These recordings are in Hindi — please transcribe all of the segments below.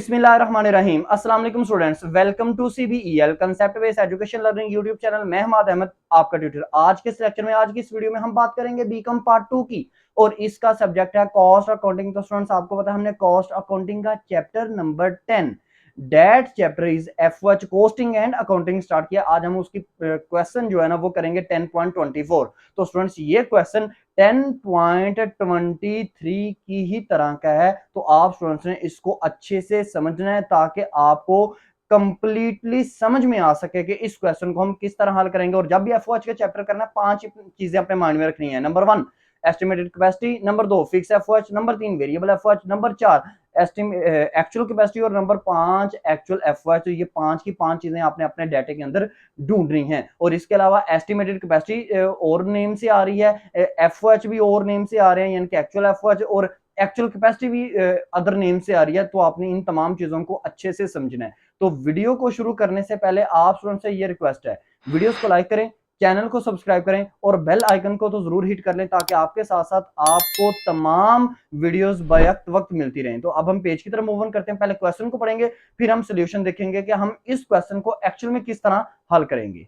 बिस्मिल्लाहिर्रहमानिर्रहीम। अस्सलाम वालेकुम students, welcome to CBEL concept based education learning YouTube channel. मैं हमाद अहमद आपका ट्यूटर। आज के इस लेक्चर में, आज की इस वीडियो में हम बात करेंगे बीकॉम पार्ट 2 की, और इसका सब्जेक्ट है कॉस्ट अकाउंटिंग। तो स्टूडेंट्स, आपको पता है हमने कॉस्ट अकाउंटिंग का chapter number 10 that chapter is FH costing and accounting start किया। आज हम उसकी क्वेश्चन जो है ना वो करेंगे 10.24। तो स्टूडेंट्स, ये क्वेश्चन 10.23 की ही तरह का है, तो आप स्टूडेंट्स ने इसको अच्छे से समझना है ताकि आपको कंप्लीटली समझ में आ सके कि इस क्वेश्चन को हम किस तरह हल करेंगे। और जब भी एफओएच का चैप्टर करना है, 5 चीजें अपने माइंड में रखनी है। Number 1 estimated capacity, number 2 fix FOH, number 3 variable FOH, number 4 actual capacity, और नंबर 5 एक्चुअल एफओएच। तो ये 5 की 5 चीजें आपने अपने डाटा के अंदर ढूंढनी है। और इसके अलावा एस्टिमेटेड कैपेसिटी और नेम से आ रही है, एफओएच भी और नेम से आ रहे हैं, यानी कि एक्चुअल एफओएच, और एक्चुअल कैपेसिटी भी अदर नेम से आ रही है। तो आपने इन तमाम चीजों को अच्छे से समझना है। तो वीडियो को शुरू करने से पहले आप स्टूडेंट से ये रिक्वेस्ट है, वीडियोस को लाइक करें, चैनल को सब्सक्राइब करें, और बेल आइकन को तो जरूर हिट कर लें ताकि आपके साथ साथ आपको तमाम वीडियोस बैक वक्त मिलती रहें। तो अब हम पेज की तरफ मूव ऑन करते हैं। पहले क्वेश्चन को पढ़ेंगे, फिर हम सोल्यूशन देखेंगे कि हम इस क्वेश्चन को एक्चुअल में किस तरह हल करेंगे।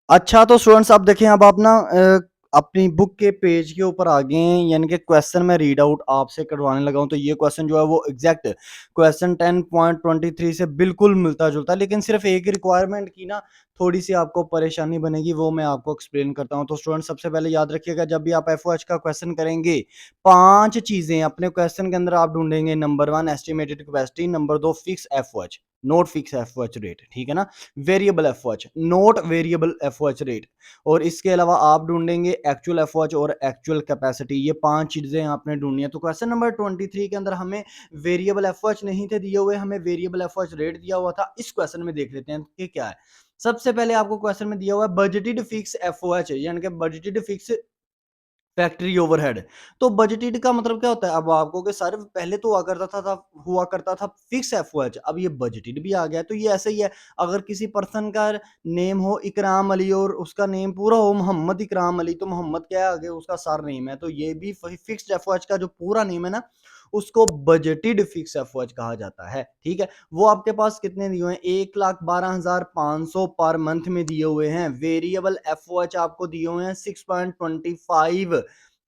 अच्छा, तो स्टूडेंट्स आप देखें, अब आप ना अपनी बुक के पेज के ऊपर आ गए हैं, यानी कि क्वेश्चन में रीड आउट आपसे करवाने लगा हूं। तो ये क्वेश्चन जो है वो एग्जैक्ट क्वेश्चन 10.23 से बिल्कुल मिलता जुलता है, लेकिन सिर्फ एक रिक्वायरमेंट की ना थोड़ी सी आपको परेशानी बनेगी, वो मैं आपको एक्सप्लेन करता हूं। तो स्टूडेंट, सबसे पहले याद रखिएगा, जब भी आप एफओएच का क्वेश्चन करेंगे, 5 चीजें अपने क्वेश्चन के अंदर आप ढूंढेंगे। Number 1 estimated capacity, number 2 fix FOH, note fix FOH rate, ठीक है ना, variable FOH, note variable FOH rate, और इसके अलावा आप ढूंढेंगे एक्चुअल एफओएच और एक्चुअल कैपेसिटी। ये 5 चीजें आपने ढूंढनी है। तो क्वेश्चन नंबर 23 के अंदर हमें वेरिएबल एफओएच नहीं थे दिए हुए, हमें वेरिएबल एफओएच रेट दिया हुआ था। इस क्वेश्चन में देख लेते हैं कि क्या है। सबसे पहले आपको क्वेश्चन में दिया हुआ है बजटेड फिक्स एफओएच, यानी कि बजटेड फिक्स फैक्ट्री ओवरहेड। तो बजटेड का मतलब क्या होता है? अब आपको कि सर पहले तो हुआ करता था फिक्स एफओएच, अब ये बजटेड भी आ गया। तो ये ऐसे ही है, अगर किसी पर्सन का नेम हो इकराम अली और उसका नेम पूरा हो मोहम्मद इकराम अली, तो मोहम्मद क्या है आगे, उसका सर नेम है। तो ये भी फिक्स्ड एफओएच का जो पूरा नेम है ना, उसको बजटेड फिक्स एफओएच कहा जाता है। ठीक है, वो आपके पास कितने दिए हुए हैं? 1,12,500 पर मंथ में दिए हुए हैं। वेरिएबल एफओएच आपको दिए हुए हैं 6.25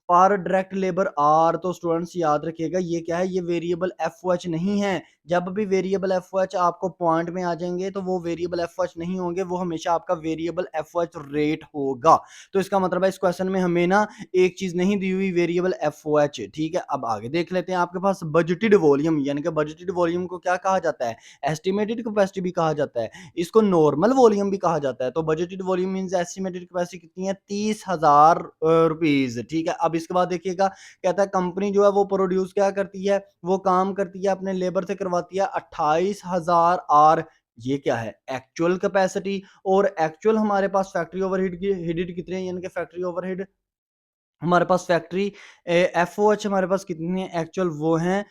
पर डायरेक्ट लेबर आर। तो स्टूडेंट्स याद रखिएगा, ये क्या है? ये वेरिएबल एफओएच नहीं है। जब भी वेरिएबल एफओएच आपको पॉइंट में आ जाएंगे, तो वो वेरिएबल एफओएच नहीं होंगे, वो हमेशा आपका वेरिएबल एफओएच रेट होगा। तो इसका मतलब है इस क्वेश्चन में हमें ना एक चीज नहीं दी हुई, वेरिएबल एफओएच। ठीक है, अब आगे देख लेते हैं। आपके पास बजटेड वॉल्यूम, यानी कि बजटेड वॉल्यूम को क्या कहा जाता है? एस्टिमेटेड कैपेसिटी भी कहा जाता है, इसको नॉर्मल वॉल्यूम भी कहा जाता है। तो budgeted volume means estimated capacity कितनी है? 30,000 रुपीज। ठीक है, अब इसके बाद देखिएगा, कहता है कंपनी जो है वो प्रोड्यूस क्या करती है? वो काम करती है, अपने लेबर से करवाती है 28,000 आर। ये क्या है? Actual capacity. और एक्चुअल हमारे पास फैक्ट्री ओवरहेड की हेडेड कितने हैं, यानी कि फैक्ट्री ओवरहेड हमारे पास फैक्ट्री एफओएच हमारे पास कितनी है एक्चुअल? वो हैं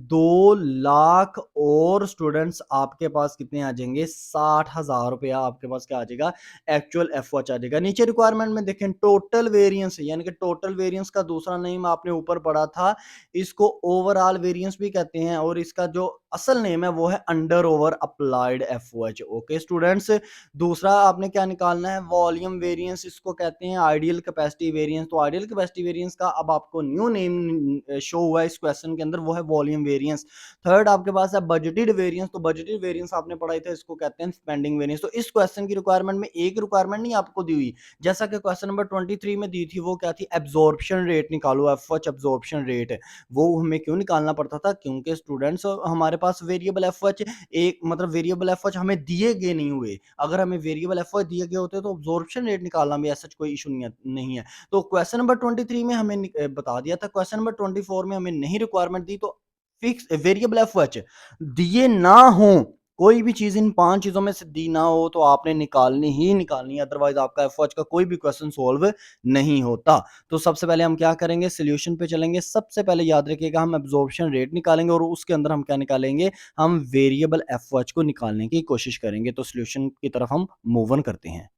2 लाख। और स्टूडेंट्स आपके पास कितने आ जाएंगे? 60,000 रुपया आपके पास क्या आ जाएगा? एक्चुअल एफओएच आ जाएगा। नीचे रिक्वायरमेंट में देखें, टोटल वेरिएंस, यानी कि टोटल वेरिएंस का दूसरा नेम आपने ऊपर पढ़ा था, इसको ओवरऑल वेरिएंस भी कहते हैं, और इसका जो असल नेम है वो है under over applied FOH. Okay students, दूसरा आपने क्या निकालना है? वॉल्यूम वेरिएंस, इसको कहते हैं आइडियल कैपेसिटी वेरिएंस। तो आइडियल कैपेसिटी वेरिएंस का अब आपको न्यू नेम शो हुआ है इस क्वेश्चन के अंदर, वो है वॉल्यूम वेरिएंस। थर्ड आपके पास है बजटेड वेरिएंस। तो बजटेड वेरिएंस आपने पढ़ाई था, इसको कहते हैं स्पेंडिंग वेरिएंस। तो इस क्वेश्चन की रिक्वायरमेंट में एक रिक्वायरमेंट नहीं आपको दी हुई, जैसा कि क्वेश्चन नंबर 23 में दी थी, वो क्या थी? एब्जॉर्प्शन रेट निकालो, एफएच एब्जॉर्प्शन रेट। वो हमें क्यों निकालना पड़ता था? क्योंकि स्टूडेंट्स हमारे पास वेरिएबल एफएच एक मतलब वेरिएबल एफएच हमें दिए गए नहीं हुए। अगर हमें वेरिएबल एफओएच दिए गए होते तो अब्जॉर्प्शन रेट निकालना भी ऐसा कोई इशू नहीं है। तो क्वेश्चन नंबर 23 में हमें बता दिया था, क्वेश्चन नंबर 24 में हमें नहीं रिक्वायरमेंट दी। तो फिक्स वेरिएबल एफओएच दिए ना हो, कोई भी चीज इन 5 चीजों में से दी ना हो, तो आपने निकालनी ही निकालनी है, अदरवाइज आपका एफओएच का कोई भी क्वेश्चन सॉल्व नहीं होता। तो सबसे पहले हम क्या करेंगे? सोल्यूशन पे चलेंगे। सबसे पहले याद रखिएगा, हम एब्जॉर्प्शन रेट निकालेंगे, और उसके अंदर हम क्या निकालेंगे? हम वेरिएबल एफओएच को निकालने की कोशिश करेंगे। तो सॉल्यूशन की तरफ हम मूव ऑन करते हैं।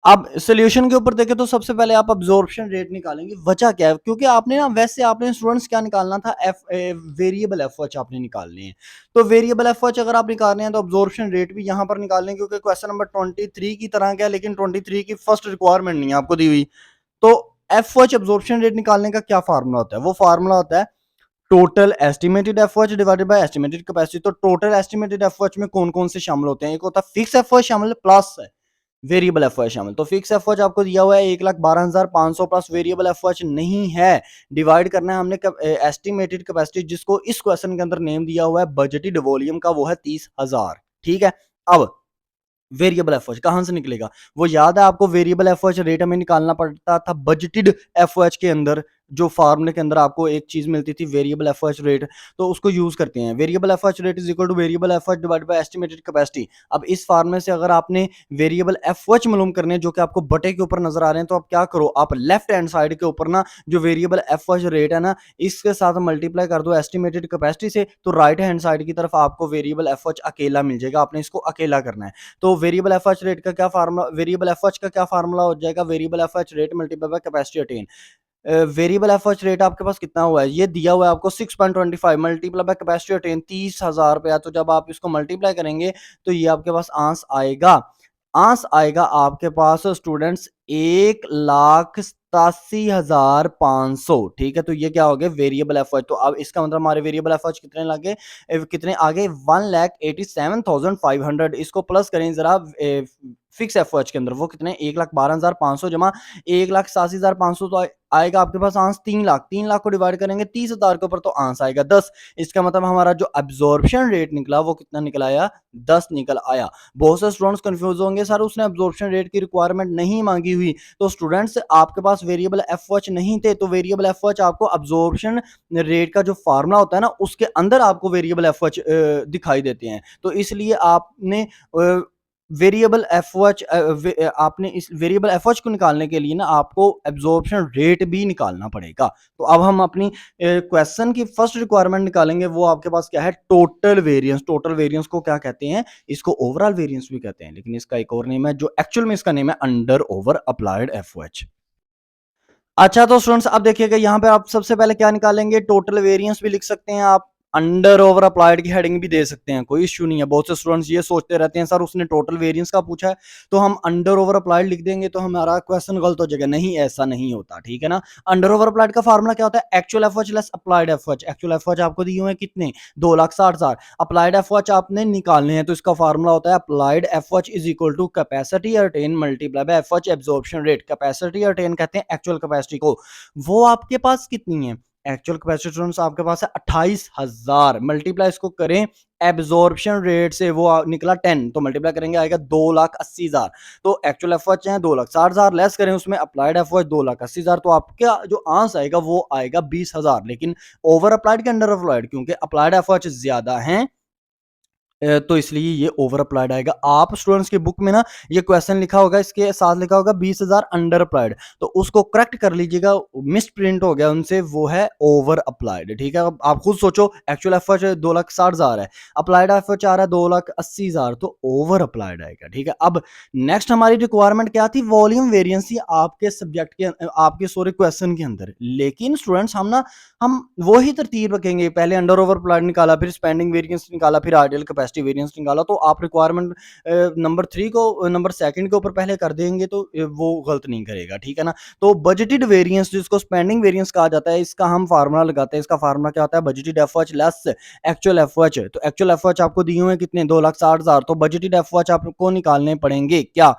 अब सॉल्यूशन के ऊपर देखें तो सबसे पहले आप अब्जॉर्प्शन रेट निकालेंगे। वजह क्या है, क्योंकि आपने ना वैसे आपने स्टूडेंट्स क्या निकालना था, वेरिएबल एफओएच आपने निकालने हैं। तो वेरिएबल एफओएच अगर आप निकालने हैं तो अब्जॉर्प्शन रेट भी यहाँ पर निकालने हैं, क्योंकि क्वेश्चन नंबर 23 की तरह का है, लेकिन 23 की फर्स्ट रिक्वायरमेंट नहीं है आपको दी हुई। तो एफओएच अब्जॉर्प्शन रेट निकालने का क्या फार्मूला होता है, वो फार्मूला होता है total estimated FOH divided by estimated capacity. तो टोटल एस्टिमेटेड एफओएच में कौन कौन से शामिल होते हैं, एक होता है फिक्स एफओएच शामिल प्लस वेरिएबल एफओएच शामिल। तो फिक्स एफओएच आपको दिया हुआ है 1,12,500 प्लस वेरिएबल एफओएच नहीं है, डिवाइड करना है हमने एस्टिमेटेड कैपेसिटी, जिसको इस क्वेश्चन के अंदर नेम दिया हुआ है बजटेड वॉल्यूम का, वो है 30,000। ठीक है, अब वेरिएबल एफओएच कहां से निकलेगा, वो याद है आपको, वेरिएबल एफओएच रेट हमें निकालना पड़ता था बजटेड एफओएच के अंदर, जो फार्मूले के अंदर आपको एक चीज मिलती थी वेरिएबल एफओएच रेट, तो उसको यूज करते हैं। Variable FOH rate is equal two variable FOH divided by estimated capacity. अब इस फार्मूले से अगर आपने वेरिएबल एफओएच मालूम करने जो कि आपको बटे के ऊपर नजर आ रहे हैं, तो आप क्या करो, आप लेफ्ट हैंड साइड के ऊपर ना जो वेरिएबल एफओएच रेट है ना, इसके साथ मल्टीप्लाई कर दो एस्टिमेटेड कैपेसिटी से, तो राइट हैंड साइड की तरफ आपको वेरिएबल एफओएच अकेला मिल जाएगा। आपने इसको अकेला करना है। तो वेरिएबल एफएच रेट का क्या फार्मूला, वेरिएबल एफएच का क्या फार्मूला हो जाएगा, variable FH rate multiply by capacity attain. Variable FH rate आपके पास कितना हुआ है, ये दिया हुआ है आपको 6.25 मल्टीप्लाई बाय कैपेसिटी अटेन 30,000 रुपया। तो जब आप इसको मल्टीप्लाई करेंगे तो ये आपके पास आंस आएगा आपके पास स्टूडेंट्स 1,87,500। ठीक है, तो ये क्या हो गया वेरिएबल एफएच। तो अब इसका मतलब हमारे वेरिएबल एफएच कितने लगे, कितने आगे 1,87,500। इसको प्लस करें जरा फिक्स एफओएच के अंदर, वो कितने 1,12,500 जमा 1,87,500, तो आएगा आपके पास आंस 3 लाख। 3 लाख को डिवाइड करेंगे 30,000 के ऊपर तो आंस आएगा 10। इसका मतलब हमारा जो एब्जॉर्प्शन रेट निकला वो कितना निकल आया, 10 निकल आया। बहुत से स्टूडेंट्स कंफ्यूज होंगे, सर उसने एब्जॉर्प्शन रेट की रिक्वायरमेंट नहीं मांगी हुई। तो स्टूडेंट्स आपके पास वेरिएबल एफओएच नहीं थे, तो वेरिएबल एफओएच आपको एब्जॉर्प्शन रेट का जो फार्मूला होता है ना, उसके अंदर आपको वेरिएबल एफओएच दिखाई देते हैं। तो इसलिए आपने वेरिएबल एफओएच आपने इस वेरिएबल एफओएच को निकालने के लिए ना आपको एब्जॉर्प्शन रेट भी निकालना पड़ेगा। तो अब हम अपनी क्वेश्चन की फर्स्ट रिक्वायरमेंट निकालेंगे, वो आपके पास क्या है, टोटल वेरिएंस। टोटल वेरिएंस को क्या कहते हैं, इसको ओवरऑल वेरिएंस भी कहते हैं, लेकिन इसका एक और नेम है जो एक्चुअल में इसका नेम है अंडर ओवर अप्लाइड एफओएच। अच्छा, तो स्टूडेंट्स अब देखिएगा यहाँ पे आप सबसे पहले क्या निकालेंगे, टोटल वेरिएंस भी लिख सकते हैं आप, अंडर ओवर अप्लाइड की हेडिंग भी दे सकते हैं, कोई इश्यू नहीं है। बहुत से स्टूडेंट्स ये सोचते रहते हैं सर उसने टोटल वेरिएंस का पूछा है तो हम अंडर ओवर अप्लाइड लिख देंगे तो हमारा क्वेश्चन गलत हो जाएगा। नहीं, ऐसा नहीं होता, ठीक है ना। अंडर ओवर अप्लाइड का फार्मूला क्या होता है, actual FOH less applied FOH. Actual FOH आपको दिए हुए हैं कितने, 2,60,000। अप्लाइड एफओएच आपने निकालने हैं, तो इसका फार्मूला होता है applied FOH is equal to capacity attain multiply by FOH absorption rate. Capacity attain कहते हैं एक्चुअल कैपेसिटी को, वो आपके पास कितनी है, एक्चुअल कैपेसिटी स्टूडेंट्स आपके पास है 28,000। मल्टीप्लाई इसको करें एब्जॉर्प्शन रेट से, वो निकला 10, तो मल्टीप्लाई करेंगे आएगा 2,80,000। तो एक्चुअल एफओएच है 2,60,000, लेस करें उसमें अप्लाइड एफओएच 2,80,000, तो आपका जो आंसर आएगा वो आएगा 20,000। लेकिन ओवर अप्लाइड के अंडर अप्लाइड, क्योंकि अप्लाइड एफओएच ज्यादा है तो इसलिए ये ओवर अप्लाइड आएगा। आप स्टूडेंट्स की बुक में ना ये क्वेश्चन लिखा होगा, इसके साथ लिखा होगा 20,000 अंडर अप्लाइड, तो उसको करेक्ट कर लीजिएगा, मिस प्रिंट हो गया उनसे, वो है ओवर अप्लाइड। ठीक है, अब आप खुद सोचो, एक्चुअल एफओएच 2,60,000 है, अप्लाइड एफओएच आ रहा है 2,80,000, तो ओवर अप्लाइड आएगा। ठीक है, अब नेक्स्ट हमारी रिक्वायरमेंट क्या थी, वॉल्यूम वेरिएंस आपके सब्जेक्ट के आपके सॉरी क्वेश्चन के अंदर। लेकिन स्टूडेंट्स हम वही तरतीब रखेंगे, पहले अंडर ओवर अप्लाइड निकाला, फिर स्पेंडिंग वेरिएंस निकाला, फिर आइडियल कैपेसिटी वेरिएंस निकाला। तो आप रिक्वायरमेंट नंबर 3 को नंबर 2 के ऊपर पहले कर देंगे तो वो गलत नहीं करेगा। ठीक है ना। तो बजटेड वेरिएंस जिसको स्पेंडिंग वेरिएंस कहा जाता है, इसका हम फार्मूला लगाते हैं। इसका फार्मूला क्या होता है, budgeted FOH less actual FOH. तो एक्चुअल एफओएच आपको दिए हुए कितने, 2,60,000, तो बजटेड एफओएच आपको निकालने पड़ेंगे। क्या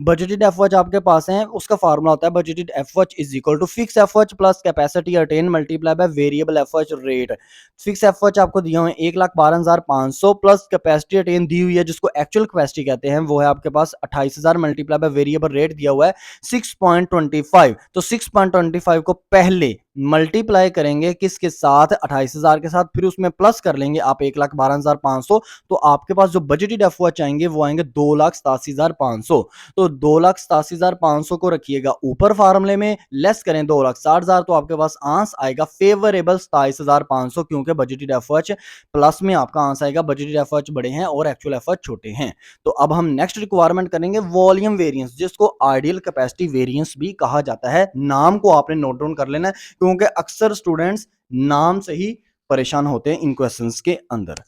बजटेड एफओएच आपके पास है, उसका फार्मूला होता है budgeted FOH is equal to fix FOH plus capacity attain multiply by variable FOH rate. Fix FOH आपको दिया हुआ है 1,12,500 प्लस कैपेसिटी अटेन दी हुई है जिसको एक्चुअल कैपेसिटी कहते हैं, वो है आपके पास 28,000 मल्टीप्लाई बाय वेरिएबल रेट दिया हुआ है 6.25। तो 6.25 को पहले मल्टीप्लाई करेंगे किसके साथ, 28,000 के साथ, फिर उसमें प्लस कर लेंगे आप 1,12,500, तो आपके पास जो बजटेड एफओएच आएंगे वो आएंगे 2,87,500। तो 2,87,500 को रखिएगा ऊपर फार्मूले में, लेस करें 2,60,000, तो आपके पास आंस आएगा फेवरेबल 27,500, क्योंकि बजटेड एफओएच प्लस में आपका आंस आएगा, बजटेड एफओएच बड़े हैं और एक्चुअल एफओएच छोटे हैं। तो अब हम नेक्स्ट रिक्वायरमेंट करेंगे वॉल्यूम वेरिएंस, जिसको आइडियल कैपेसिटी वेरिएंस भी कहा जाता है। नाम को आपने नोट डाउन कर लेना है, क्योंकि अक्सर स्टूडेंट्स नाम से ही परेशान होते हैं इन क्वेश्चंस के अंदर।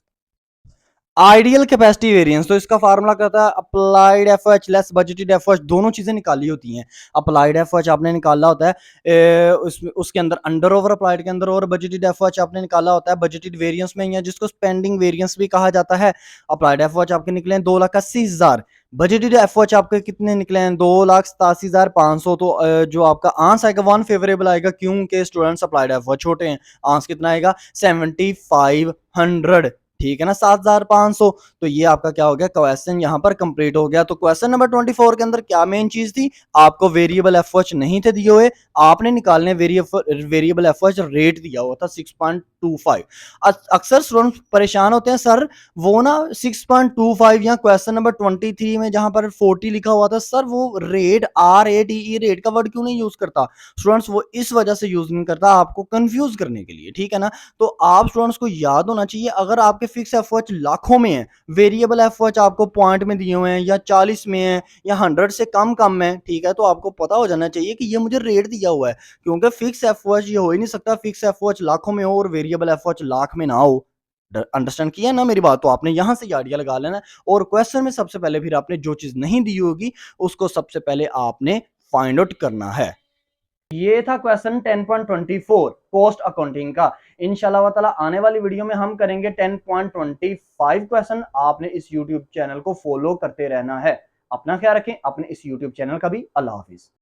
आइडियल कैपेसिटी वेरिएंस, तो इसका फार्मूला कहता है applied FOH less budgeted FOH, दोनों चीजें निकाली होती हैं। अप्लाइड एफओएच आपने निकाला होता है उसके अंदर अंडर ओवर अप्लाइड के अंदर, और बजटेड एफओएच आपने निकाला होता है बजटेड वेरिएंस में, या जिसको स्पेंडिंग वेरिएंस भी कहा जाता है। अप्लाइड एफओएच आपके निकले हैं 2,80,000, बजटेड एफओएच आपके कितने निकले हैं 2,87,500। तो जो आपका आंस आएगा वन फेवरेबल आएगा, क्योंकि स्टूडेंट्स अप्लाइड एफओएच छोटे हैं। आंस कितना आएगा 7,500, ठीक है ना, 7,500। तो ये आपका क्या हो गया, क्वेश्चन यहां पर कंप्लीट हो गया। तो क्वेश्चन नंबर 24 के अंदर क्या मेन चीज थी, आपको वेरिएबल एफओएच नहीं थे दिए हुए, आपने निकालने वेरिएबल एफओएच रेट दिया हुआ था 6.25। अक्सर स्टूडेंट परेशान होते हैं सर वो ना 6.25 या क्वेश्चन नंबर 23 में जहां पर 40 लिखा हुआ था, सर वो रेट RATE रेट का वर्ड क्यों नहीं यूज करता। स्टूडेंट्स वो इस वजह से यूज नहीं करता, आपको कंफ्यूज करने के लिए, ठीक है ना। तो आप स्टूडेंट्स को याद होना चाहिए, अगर आपके फिक्स एफओएच लाखों में है, वेरिएबल एफओएच आपको पॉइंट में दिए हुए हैं या 40 में है या 100 से कम कम है, ठीक है, तो आपको पता हो जाना चाहिए कि ये मुझे रेट दिया हुआ है, क्योंकि फिक्स एफओएच ये हो ही नहीं सकता फिक्स एफओएच लाखों में हो और वेरिएबल एफओएच लाख में ना हो। अंडरस्टैंड किया ना मेरी बात। तो आपने यहां से आइडिया लगा लेना, और क्वेश्चन में सबसे पहले फिर आपने जो चीज नहीं दी होगी उसको सबसे पहले आपने फाइंड आउट करना है। ये था क्वेश्चन 10.24 कॉस्ट अकाउंटिंग का। इंशाल्लाह ताला आने वाली वीडियो में हम करेंगे 10.25 क्वेश्चन। आपने इस यूट्यूब चैनल को फॉलो करते रहना है। अपना ख्याल रखें, अपने इस यूट्यूब चैनल का भी। अल्लाह हाफिज।